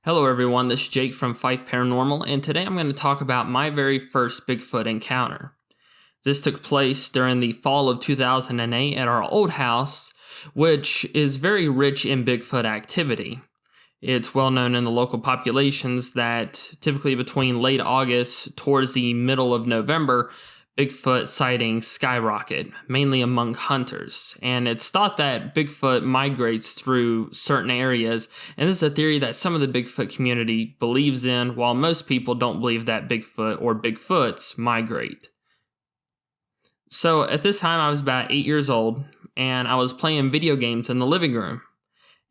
Hello everyone, this is Jake from Fife Paranormal, and today I'm going to talk about my very first Bigfoot encounter. This took place during the fall of 2008 at our old house, which is very rich in Bigfoot activity. It's well known in the local populations that typically between late August towards the middle of November, Bigfoot sightings skyrocket, mainly among hunters. And it's thought that Bigfoot migrates through certain areas, and this is a theory that some of the Bigfoot community believes in, while most people don't believe that Bigfoot or Bigfoots migrate. So at this time, I was about 8 years old, and I was playing video games in the living room.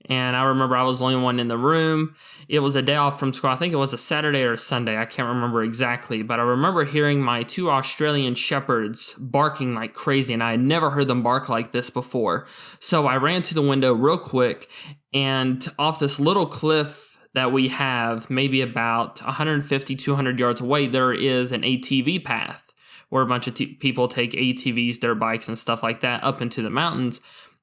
And I remember I was the only one in the room. It was a day off from school. I think it was a Saturday or a Sunday. I can't remember exactly. But I remember hearing my two Australian shepherds barking like crazy. And I had never heard them bark like this before. So I ran to the window real quick. And off this little cliff that we have, maybe about 150, 200 yards away, there is an ATV path where a bunch of people take ATVs, dirt bikes, and stuff like that up into the mountains.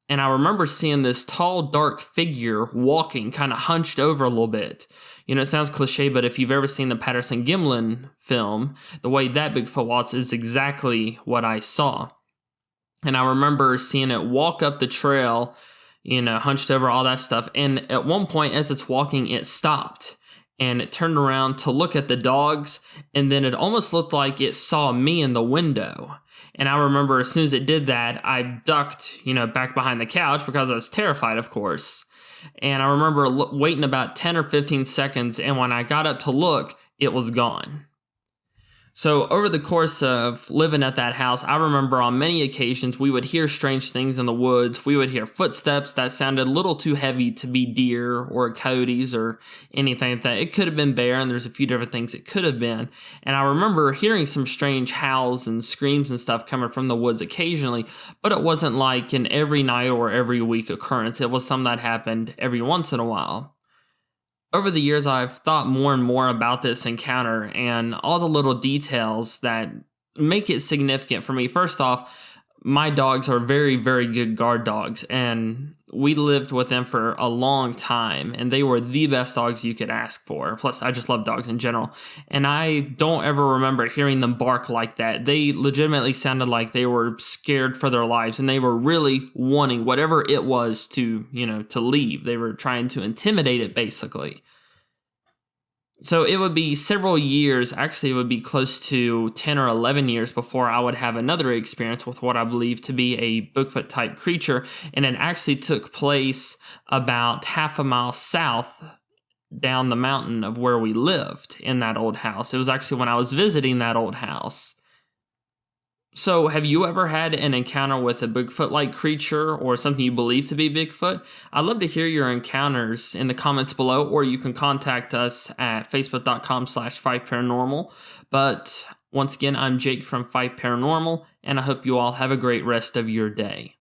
And I remember seeing this tall, dark figure walking, kind of hunched over a little bit. You know, it sounds cliche, but if you've ever seen the Patterson-Gimlin film, the way that Bigfoot walks is exactly what I saw. And I remember seeing it walk up the trail, you know, hunched over, all that stuff. And at one point, as it's walking, it stopped. And it turned around to look at the dogs, and then it almost looked like it saw me in the window. And I remember as soon as it did that, I ducked, back behind the couch because I was terrified, of course. And I remember waiting about 10 or 15 seconds, and when I got up to look, it was gone. So over the course of living at that house, I remember on many occasions we would hear strange things in the woods. We would hear footsteps that sounded a little too heavy to be deer or coyotes or anything like that. It could have been bear, and there's a few different things it could have been. And I remember hearing some strange howls and screams and stuff coming from the woods occasionally, but it wasn't like an every night or every week occurrence. It was something that happened every once in a while. Over the years, I've thought more and more about this encounter and all the little details that make it significant for me. First off, my dogs are very, very good guard dogs, and we lived with them for a long time, and they were the best dogs you could ask for. Plus, I just love dogs in general, and I don't ever remember hearing them bark like that. They legitimately sounded like they were scared for their lives, and they were really wanting whatever it was to leave. They were trying to intimidate it, basically. So it would be several years, actually it would be close to 10 or 11 years before I would have another experience with what I believe to be a Bigfoot type creature. And it actually took place about half a mile south down the mountain of where we lived in that old house. It was actually when I was visiting that old house. So have you ever had an encounter with a Bigfoot-like creature or something you believe to be Bigfoot? I'd love to hear your encounters in the comments below, or you can contact us at facebook.com/FiveParanormal. But once again, I'm Jake from Fife Paranormal, and I hope you all have a great rest of your day.